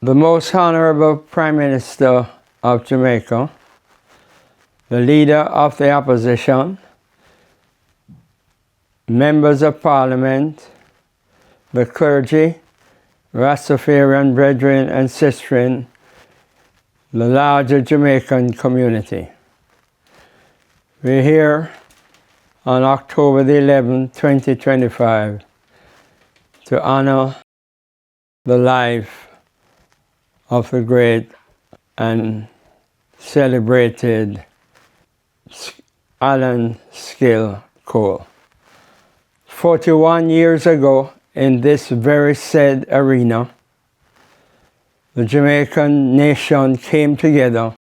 the most honorable Prime Minister of Jamaica, the leader of the opposition, members of Parliament, the clergy, Rastafarian brethren and sistren, the larger Jamaican community. We're here on October the 11th, 2025, to honor the life of the great and celebrated Allan Skill Cole. 41 years ago, in this very said arena, the Jamaican nation came together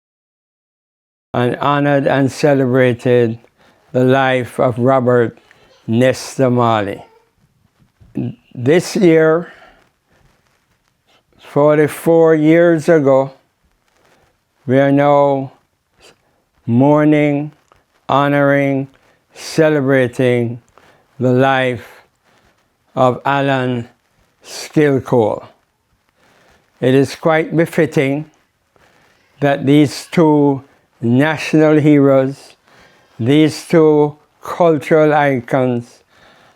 and honored and celebrated the life of Robert Nesta Marley. This year, 44 years ago, we are now mourning, honoring, celebrating the life of Allan Skill Cole. It is quite befitting that these two national heroes, these two cultural icons,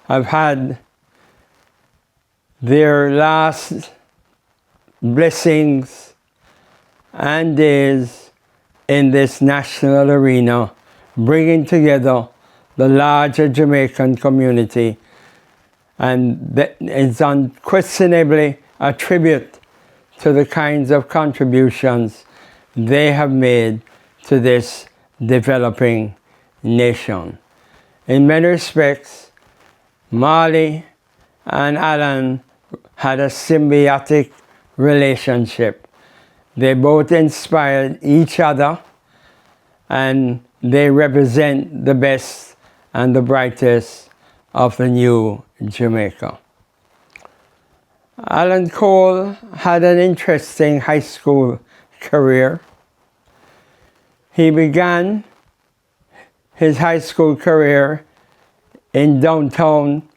have had their last blessings and days in this national arena, bringing together the larger Jamaican community. And that is unquestionably a tribute to the kinds of contributions they have made to this developing nation. In many respects, Marley and Allan had a symbiotic relationship. They both inspired each other, and they represent the best and the brightest of the new Jamaica. Allan Cole had an interesting high school career. He began his high school career in downtown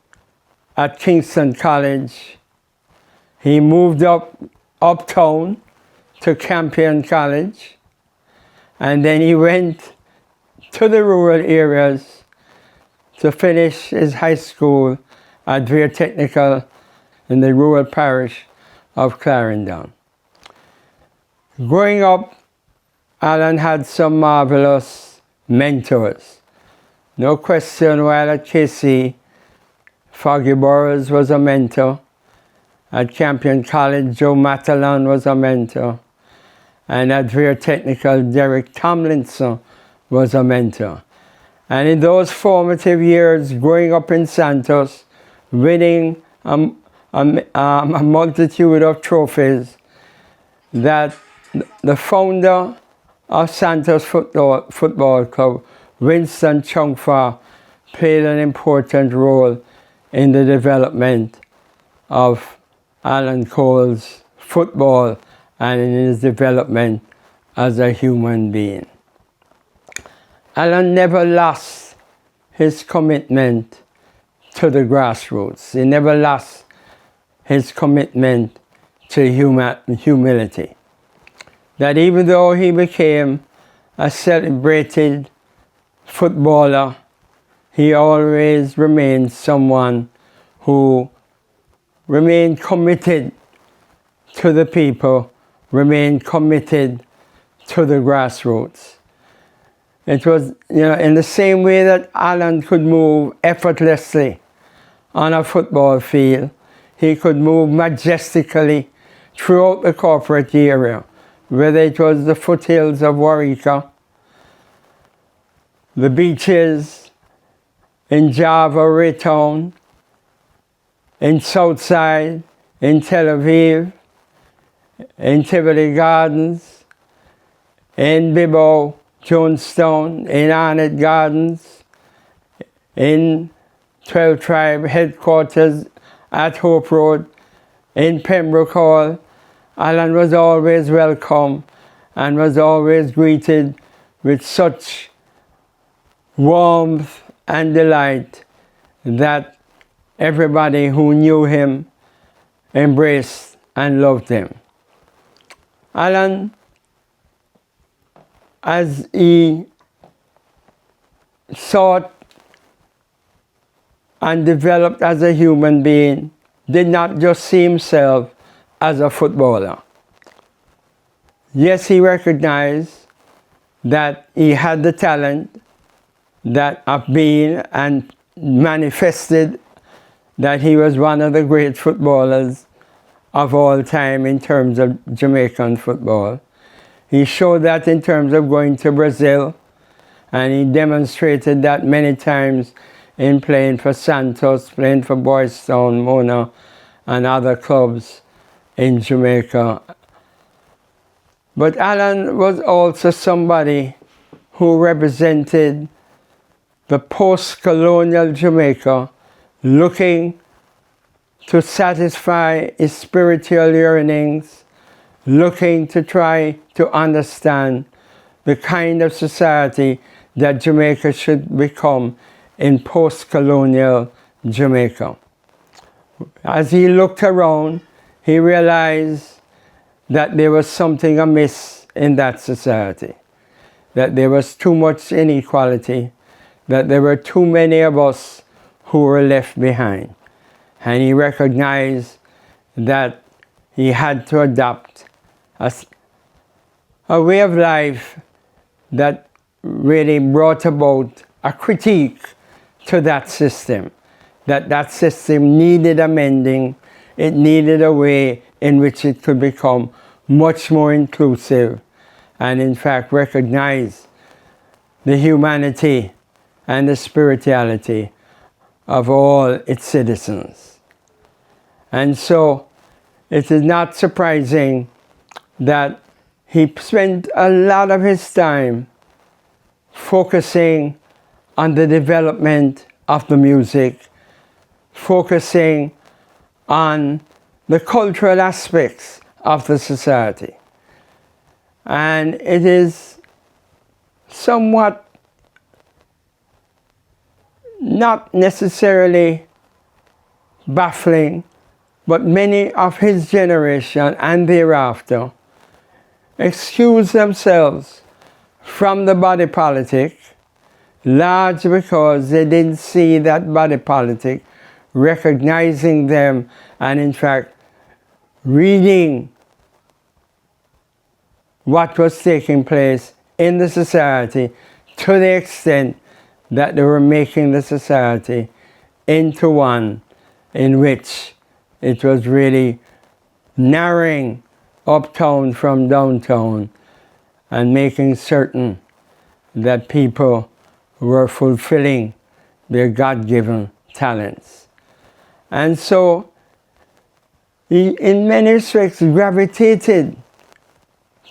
at Kingston College. He moved uptown to Campion College, and then he went to the rural areas to finish his high school at Vere Technical in the rural parish of Clarendon. Growing up, Allan had some marvelous mentors. No question, while at KC, Foggy Burrows was a mentor. At Campion College, Joe Matalan was a mentor. And at Vere Technical, Derek Tomlinson was a mentor. And in those formative years, growing up in Santos, winning a multitude of trophies, that the founder of Santos Football Club, Winston Chungfa, played an important role in the development of Allan Cole's football and in his development as a human being. Allan never lost his commitment to the grassroots. He never lost his commitment to humility. That even though he became a celebrated footballer, he always remained someone who remained committed to the people, remained committed to the grassroots. It was, in the same way that Allan could move effortlessly on a football field, he could move majestically throughout the corporate area, whether it was the foothills of Warika, the beaches in Java, Raytown, in Southside, in Tel Aviv, in Tivoli Gardens, in Bibo, Jonestown, in Arnett Gardens, in 12 Tribe headquarters at Hope Road, in Pembroke Hall. Allan was always welcome and was always greeted with such warmth and delight that everybody who knew him embraced and loved him. Allan, as he sought and developed as a human being, did not just see himself as a footballer. Yes, he recognized that he had the talent that of being and manifested that he was one of the great footballers of all time in terms of Jamaican football. He showed that in terms of going to Brazil, and he demonstrated that many times in playing for Santos, playing for Boys Town, Mona, and other clubs in Jamaica. But Allan was also somebody who represented the post-colonial Jamaica, looking to satisfy his spiritual yearnings, looking to try to understand the kind of society that Jamaica should become in post-colonial Jamaica. As he looked around, he realized that there was something amiss in that society, that there was too much inequality, that there were too many of us who were left behind. And he recognized that he had to adopt a way of life that really brought about a critique to that system, that system needed amending. It needed a way in which it could become much more inclusive and in fact recognize the humanity and the spirituality of all its citizens. And so it is not surprising that he spent a lot of his time focusing on the development of the music, focusing on the cultural aspects of the society. And it is somewhat not necessarily baffling, but many of his generation and thereafter excuse themselves from the body politic, largely because they didn't see that body politic recognizing them and in fact reading what was taking place in the society to the extent that they were making the society into one in which it was really narrowing uptown from downtown and making certain that people were fulfilling their God-given talents. And so he, in many respects, gravitated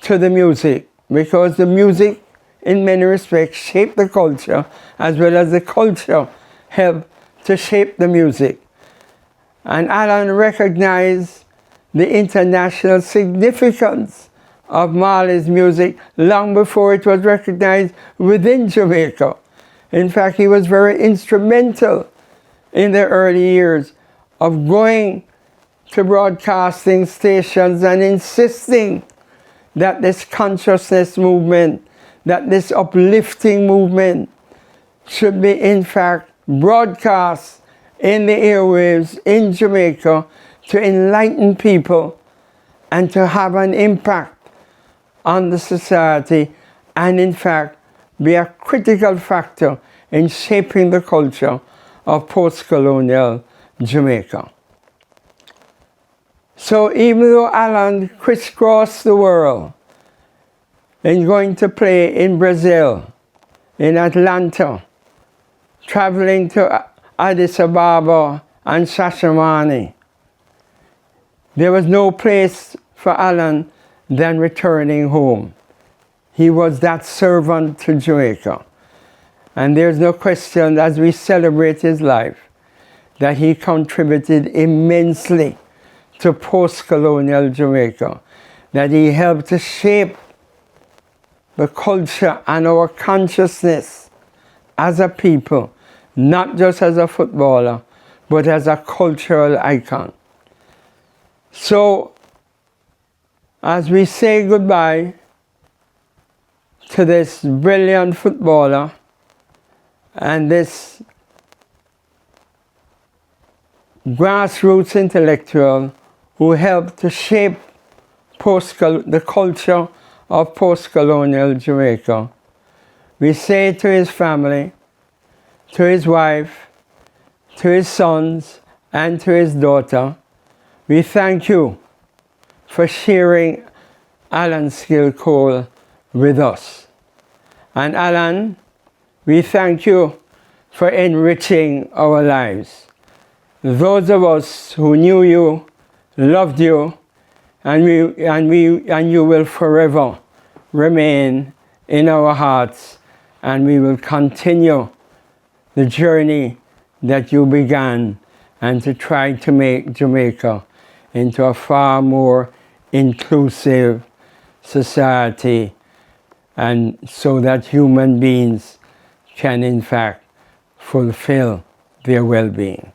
to the music, because the music, in many respects, shaped the culture, as well as the culture helped to shape the music. And Allan recognized the international significance of Marley's music long before it was recognized within Jamaica. In fact, he was very instrumental in the early years of going to broadcasting stations and insisting that this consciousness movement, that this uplifting movement should be in fact broadcast in the airwaves in Jamaica to enlighten people and to have an impact on the society and in fact be a critical factor in shaping the culture of post-colonial Jamaica. So even though Allan crisscrossed the world in going to play in Brazil, in Atlanta, traveling to Addis Ababa and Shashamane, there was no place for Allan than returning home. He was that servant to Jamaica. And there's no question, as we celebrate his life, that he contributed immensely to post-colonial Jamaica, that he helped to shape the culture and our consciousness as a people, not just as a footballer, but as a cultural icon. So, as we say goodbye to this brilliant footballer and this grassroots intellectual who helped to shape the culture of post-colonial Jamaica, we say to his family, to his wife, to his sons, and to his daughter, we thank you for sharing Allan's skill call with us. And Allan, we thank you for enriching our lives. Those of us who knew you, loved you, and you will forever remain in our hearts, and we will continue the journey that you began, and to try to make Jamaica into a far more inclusive society, and so that human beings can in fact fulfill their well-being.